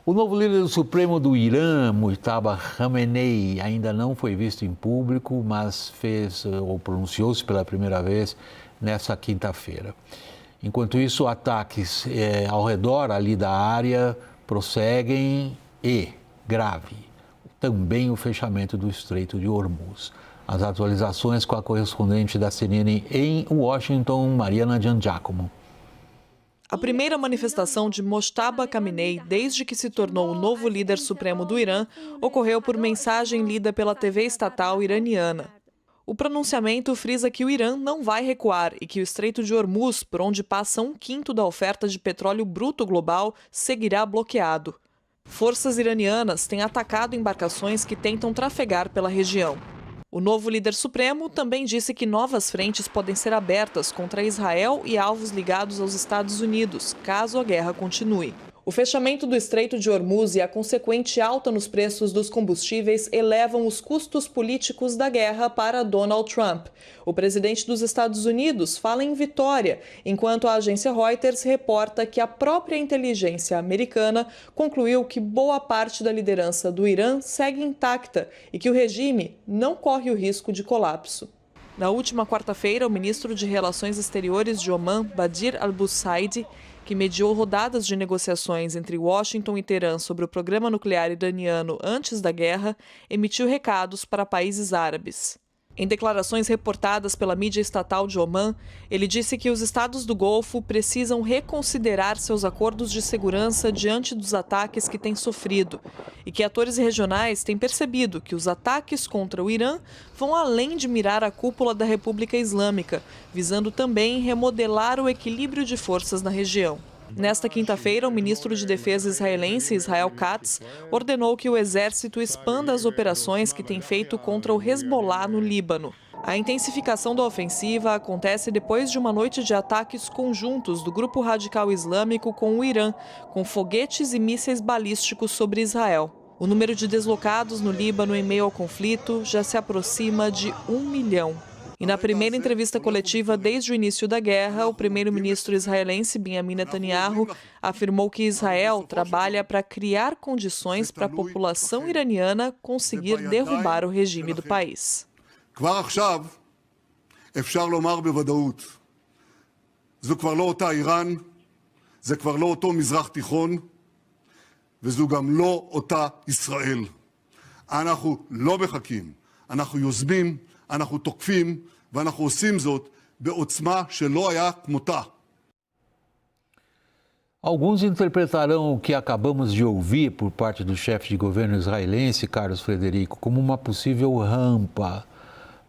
O novo líder do Supremo do Irã, Mujtaba Khamenei, ainda não foi visto em público, mas fez ou pronunciou-se pela primeira vez nessa quinta-feira. Enquanto isso, ataques ao redor ali da área prosseguem e, grave, também o fechamento do Estreito de Hormuz. As atualizações com a correspondente da CNN em Washington, Mariana Giangiacomo. A primeira manifestação de Mojtaba Khamenei, desde que se tornou o novo líder supremo do Irã, ocorreu por mensagem lida pela TV estatal iraniana. O pronunciamento frisa que o Irã não vai recuar e que o Estreito de Hormuz, por onde passa 1/5 da oferta de petróleo bruto global, seguirá bloqueado. Forças iranianas têm atacado embarcações que tentam trafegar pela região. O novo líder supremo também disse que novas frentes podem ser abertas contra Israel e alvos ligados aos Estados Unidos, caso a guerra continue. O fechamento do Estreito de Hormuz e a consequente alta nos preços dos combustíveis elevam os custos políticos da guerra para Donald Trump. O presidente dos Estados Unidos fala em vitória, enquanto a agência Reuters reporta que a própria inteligência americana concluiu que boa parte da liderança do Irã segue intacta e que o regime não corre o risco de colapso. Na última quarta-feira, o ministro de Relações Exteriores de Omã, Badir al-Bussaidi, que mediou rodadas de negociações entre Washington e Teherã sobre o programa nuclear iraniano antes da guerra, emitiu recados para países árabes. Em declarações reportadas pela mídia estatal de Omã, ele disse que os estados do Golfo precisam reconsiderar seus acordos de segurança diante dos ataques que têm sofrido e que atores regionais têm percebido que os ataques contra o Irã vão além de mirar a cúpula da República Islâmica, visando também remodelar o equilíbrio de forças na região. Nesta quinta-feira, o ministro de Defesa israelense, Israel Katz, ordenou que o exército expanda as operações que tem feito contra o Hezbollah no Líbano. A intensificação da ofensiva acontece depois de uma noite de ataques conjuntos do grupo radical islâmico com o Irã, com foguetes e mísseis balísticos sobre Israel. O número de deslocados no Líbano em meio ao conflito já se aproxima de 1 milhão. E na primeira entrevista coletiva desde o início da guerra, o primeiro-ministro israelense Benjamin Netanyahu afirmou que Israel trabalha para criar condições para a população iraniana conseguir derrubar o regime do país. כבר עכשיו אפשר לומר בוודאות, זו כבר לא אותה איראן, זה כבר לא אותו מזרח תיכון, וזו גם לא אותה ישראל. אנחנו לא מחכים, אנחנו יוזמים, אנחנו תוקפים, ואנחנו עושים זאת בעוצמה שלא היה כמותה. Alguns interpretarão o que acabamos de ouvir por parte do chefe de governo israelense, Carlos Frederico, como uma possível rampa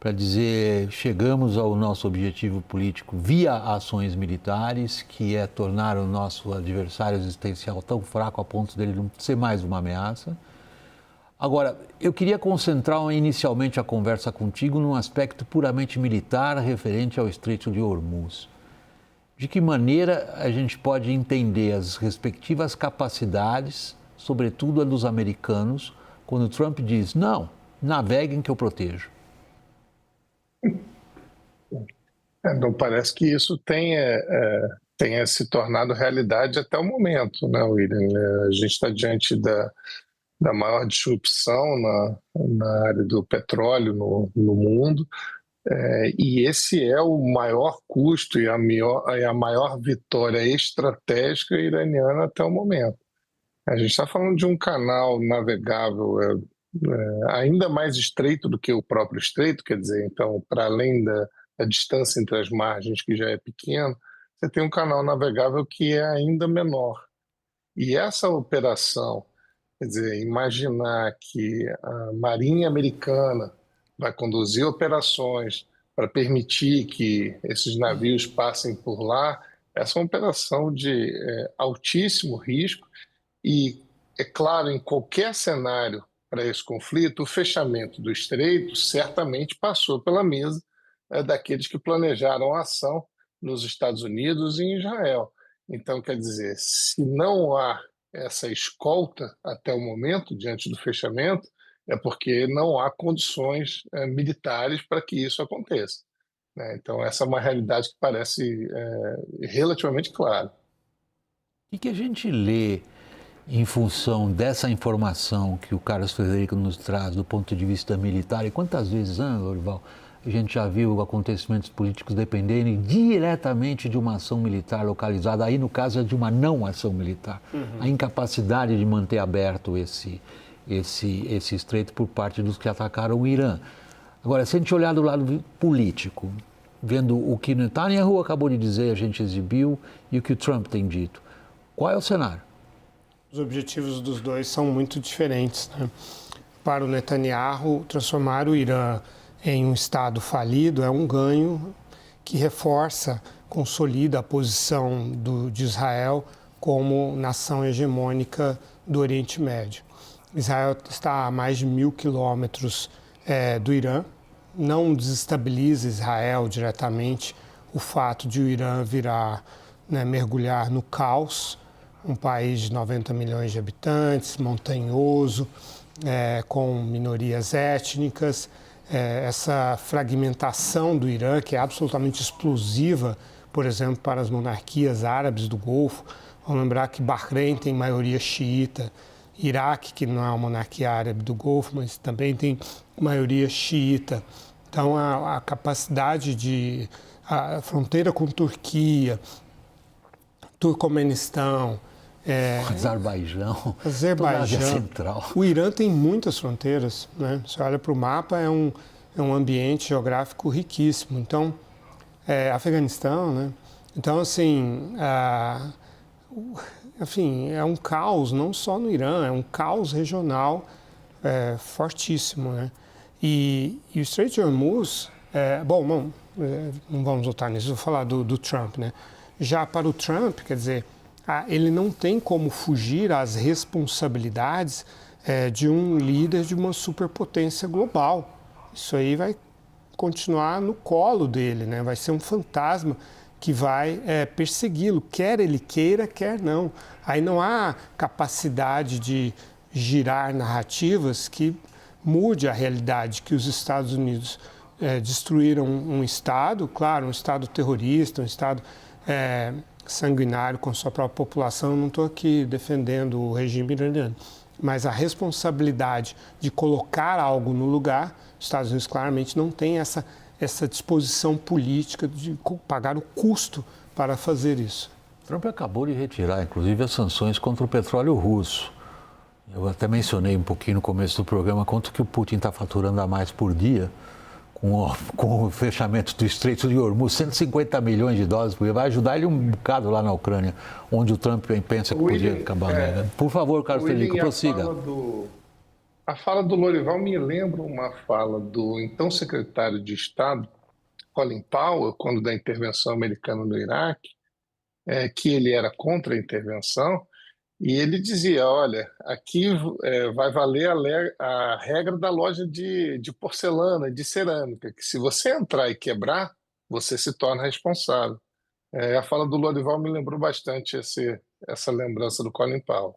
para dizer chegamos ao nosso objetivo político via ações militares, que é tornar o nosso adversário existencial tão fraco a ponto dele não ser mais uma ameaça. Agora, eu queria concentrar inicialmente a conversa contigo num aspecto puramente militar referente ao Estreito de Hormuz. De que maneira a gente pode entender as respectivas capacidades, sobretudo a dos americanos, quando Trump diz, não, naveguem que eu protejo? Não parece que isso tenha se tornado realidade até o momento, né, William? A gente está diante da maior disrupção na área do petróleo no mundo, e esse é o maior custo e a maior vitória estratégica iraniana até o momento. A gente está falando de um canal navegável ainda mais estreito do que o próprio estreito, quer dizer, então, para além da distância entre as margens, que já é pequena, você tem um canal navegável que é ainda menor. E essa operação, quer dizer, imaginar que a Marinha Americana vai conduzir operações para permitir que esses navios passem por lá, essa é uma operação de altíssimo risco e, é claro, em qualquer cenário para esse conflito, o fechamento do estreito certamente passou pela mesa daqueles que planejaram a ação nos Estados Unidos e em Israel. Então, quer dizer, se não há essa escolta até o momento, diante do fechamento, é porque não há condições militares para que isso aconteça, né? Então, essa é uma realidade que parece relativamente clara. O que a gente lê em função dessa informação que o Carlos Frederico nos traz do ponto de vista militar. E quantas vezes, Lorival, a gente já viu acontecimentos políticos dependerem diretamente de uma ação militar localizada, aí no caso é de uma não ação militar. A incapacidade de manter aberto esse estreito por parte dos que atacaram o Irã. Agora, se a gente olhar do lado político, vendo o que Netanyahu acabou de dizer, a gente exibiu, e o que o Trump tem dito, qual é o cenário? Os objetivos dos dois são muito diferentes, né? Para o Netanyahu, transformar o Irã em um Estado falido é um ganho que reforça, consolida a posição de Israel como nação hegemônica do Oriente Médio. Israel está a mais de 1.000 quilômetros do Irã. Não desestabiliza Israel diretamente o fato de o Irã virar, né, mergulhar no caos, um país de 90 milhões de habitantes, montanhoso, com minorias étnicas, essa fragmentação do Irã, que é absolutamente explosiva, por exemplo, para as monarquias árabes do Golfo. Vamos lembrar que Bahrein tem maioria xiita, Iraque, que não é uma monarquia árabe do Golfo, mas também tem maioria xiita. Então, a capacidade a fronteira com Turquia, Turcomenistão, Azerbaijão, Azerbaijão. Central. O Irã tem muitas fronteiras, né? Você olha para o mapa, é um ambiente geográfico riquíssimo. Então, Afeganistão, né? Então, assim, enfim, é um caos, não só no Irã, é um caos regional fortíssimo, né? E o Estreito de Hormuz, não vamos voltar nisso, vou falar do Trump, né? Já para o Trump, quer dizer, ele não tem como fugir às responsabilidades de um líder de uma superpotência global. Isso aí vai continuar no colo dele, né? Vai ser um fantasma que vai persegui-lo, quer ele queira, quer não. Aí não há capacidade de girar narrativas que mude a realidade, que os Estados Unidos destruíram um Estado, claro, um Estado terrorista, um Estado sanguinário com sua própria população. Eu não estou aqui defendendo o regime iraniano, mas a responsabilidade de colocar algo no lugar, os Estados Unidos claramente não tem essa disposição política de pagar o custo para fazer isso. Trump acabou de retirar, inclusive, as sanções contra o petróleo russo. Eu até mencionei um pouquinho no começo do programa quanto que o Putin está faturando a mais por dia com o fechamento do Estreito de Hormuz, 150 milhões de dólares por dia. Vai ajudar ele um bocado lá na Ucrânia, onde o Trump pensa que podia acabar. Por favor, Carlos Frederico, prossiga. A fala do Lorival me lembra uma fala do então secretário de Estado, Colin Powell, quando da intervenção americana no Iraque, que ele era contra a intervenção, e ele dizia, olha, aqui vai valer a regra da loja de porcelana, de cerâmica, que se você entrar e quebrar, você se torna responsável. A fala do Lorival me lembrou bastante essa lembrança do Colin Powell.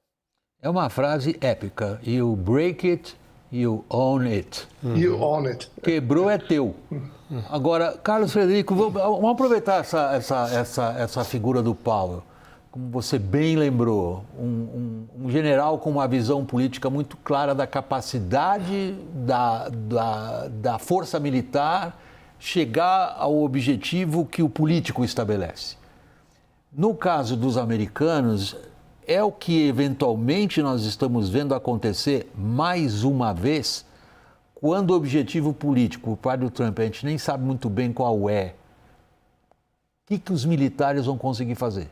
É uma frase épica. You break it, you own it. You own it. Quebrou é teu. Agora, Carlos Frederico, vamos aproveitar essa figura do Powell. Como você bem lembrou, um general com uma visão política muito clara da capacidade da força militar chegar ao objetivo que o político estabelece. No caso dos americanos, é o que eventualmente nós estamos vendo acontecer mais uma vez, quando o objetivo político, o pai do Trump, a gente nem sabe muito bem qual é. O que os militares vão conseguir fazer?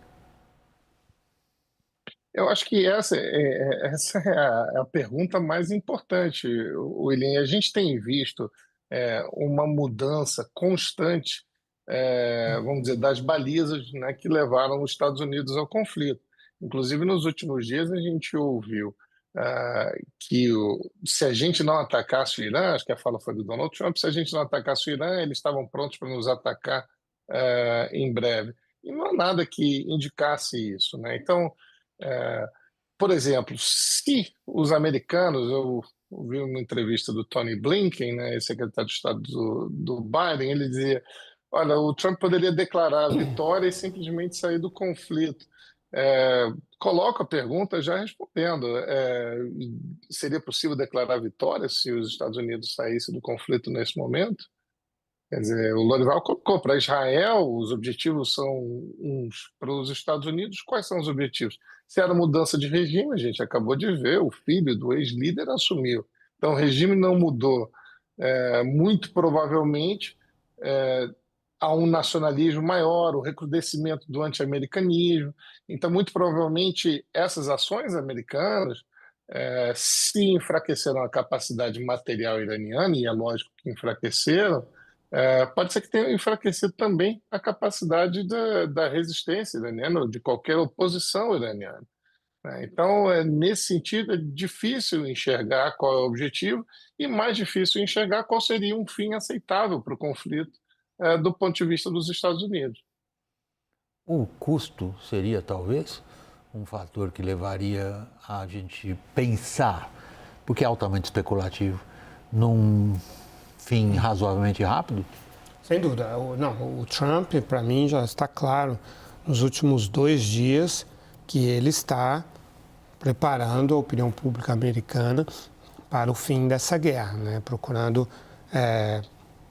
Eu acho que essa é a pergunta mais importante, William. A gente tem visto uma mudança constante, vamos dizer, das balizas, né, que levaram os Estados Unidos ao conflito. Inclusive, nos últimos dias, a gente ouviu que se a gente não atacasse o Irã, acho que a fala foi do Donald Trump, se a gente não atacasse o Irã, eles estavam prontos para nos atacar em breve. E não há nada que indicasse isso, né? Então, por exemplo, se os americanos, eu ouvi uma entrevista do Tony Blinken, né, secretário de Estado do Biden, ele dizia, olha, o Trump poderia declarar a vitória e simplesmente sair do conflito. coloco a pergunta já respondendo. Seria possível declarar vitória se os Estados Unidos saíssem do conflito nesse momento? Quer dizer, o Lorival colocou para Israel, os objetivos são uns. Para os Estados Unidos, quais são os objetivos? Se era mudança de regime, a gente acabou de ver, o filho do ex-líder assumiu. Então, o regime não mudou. Muito provavelmente, há um nacionalismo maior, o recrudescimento do anti-americanismo. Então, muito provavelmente, essas ações americanas se enfraqueceram a capacidade material iraniana, e é lógico que enfraqueceram, pode ser que tenha enfraquecido também a capacidade da resistência iraniana, ou de qualquer oposição iraniana. Então, nesse sentido, é difícil enxergar qual é o objetivo e mais difícil enxergar qual seria um fim aceitável para o conflito do ponto de vista dos Estados Unidos. O custo seria, talvez, um fator que levaria a gente pensar, porque é altamente especulativo, num fim razoavelmente rápido? Sem dúvida. O Trump, para mim, já está claro nos últimos 2 dias que ele está preparando a opinião pública americana para o fim dessa guerra, né? Procurando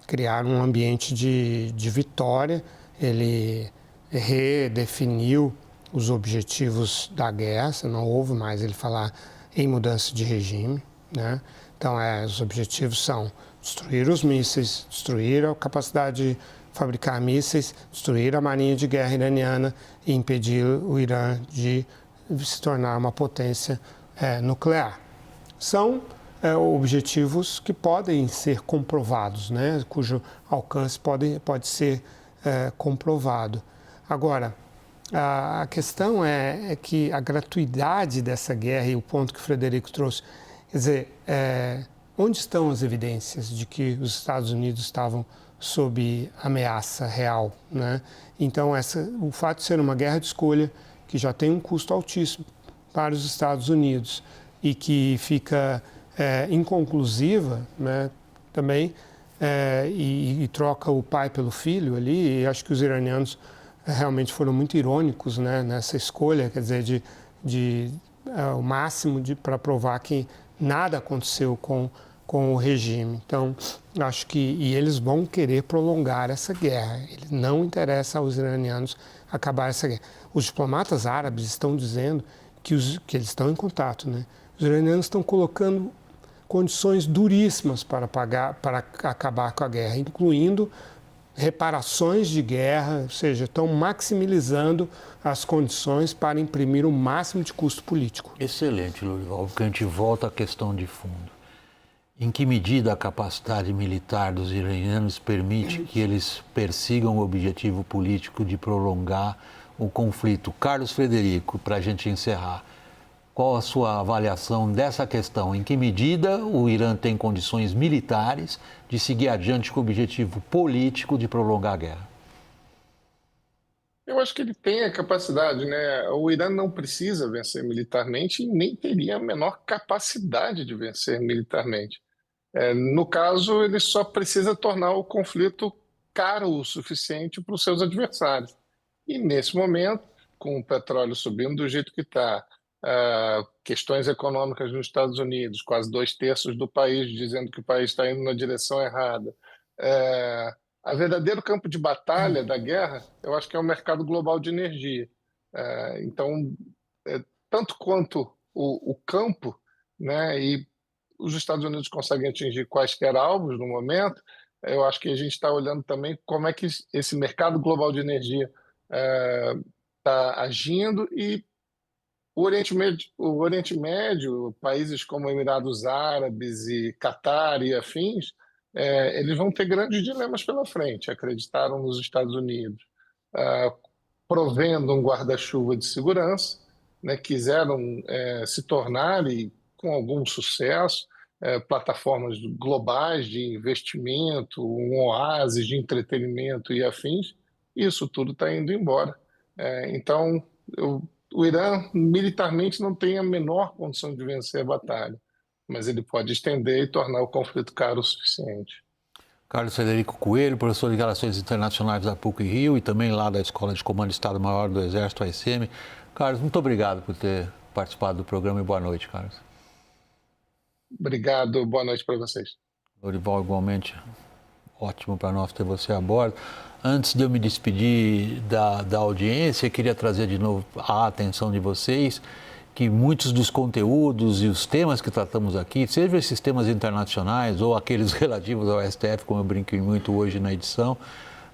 criar um ambiente de vitória. Ele redefiniu os objetivos da guerra, não houve mais ele falar em mudança de regime, né? Então, os objetivos são destruir os mísseis, destruir a capacidade de fabricar mísseis, destruir a marinha de guerra iraniana e impedir o Irã de se tornar uma potência nuclear. São objetivos que podem ser comprovados, né? Cujo alcance pode ser comprovado. Agora, a questão é que a gratuidade dessa guerra, e o ponto que o Frederico trouxe, quer dizer, onde estão as evidências de que os Estados Unidos estavam sob ameaça real, né? Então, o fato de ser uma guerra de escolha, que já tem um custo altíssimo para os Estados Unidos e que fica inconclusiva, né, também, e troca o pai pelo filho ali, e acho que os iranianos realmente foram muito irônicos, né, nessa escolha, quer dizer, o máximo para provar que nada aconteceu com o regime. Então, acho que eles vão querer prolongar essa guerra. Ele não interessa aos iranianos acabar essa guerra. Os diplomatas árabes estão dizendo que eles estão em contato, né? Os iranianos estão colocando condições duríssimas para acabar com a guerra, incluindo reparações de guerra, ou seja, estão maximizando as condições para imprimir o máximo de custo político. Excelente, Lorival, porque a gente volta à questão de fundo. Em que medida a capacidade militar dos iranianos permite que eles persigam o objetivo político de prolongar o conflito? Carlos Frederico, para a gente encerrar, qual a sua avaliação dessa questão? Em que medida o Irã tem condições militares de seguir adiante com o objetivo político de prolongar a guerra? Eu acho que ele tem a capacidade, né? O Irã não precisa vencer militarmente e nem teria a menor capacidade de vencer militarmente. No caso, ele só precisa tornar o conflito caro o suficiente para os seus adversários. E nesse momento, com o petróleo subindo do jeito que está, questões econômicas nos Estados Unidos, quase 2/3 do país dizendo que o país está indo na direção errada, a verdadeiro campo de batalha da guerra, eu acho que é o mercado global de energia. Então, tanto quanto o campo, né, e os Estados Unidos conseguem atingir quaisquer alvos no momento, eu acho que a gente está olhando também como é que esse mercado global de energia está agindo, e o Oriente Médio, países como Emirados Árabes e Catar e afins, eles vão ter grandes dilemas pela frente. Acreditaram nos Estados Unidos, provendo um guarda-chuva de segurança, né, quiseram se tornar, e com algum sucesso, plataformas globais de investimento, um oásis de entretenimento e afins. Isso tudo está indo embora. Então, o Irã militarmente não tem a menor condição de vencer a batalha, mas ele pode estender e tornar o conflito caro o suficiente. Carlos Frederico Coelho, professor de Relações Internacionais da PUC-Rio e também lá da Escola de Comando Estado-Maior do Exército, AECM. Carlos, muito obrigado por ter participado do programa e boa noite, Carlos. Obrigado, boa noite para vocês. Lorival, igualmente, ótimo para nós ter você a bordo. Antes de eu me despedir da audiência, queria trazer de novo a atenção de vocês que muitos dos conteúdos e os temas que tratamos aqui, sejam esses temas internacionais ou aqueles relativos ao STF, como eu brinquei muito hoje na edição,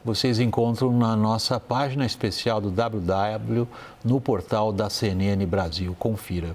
vocês encontram na nossa página especial do WW no portal da CNN Brasil. Confira.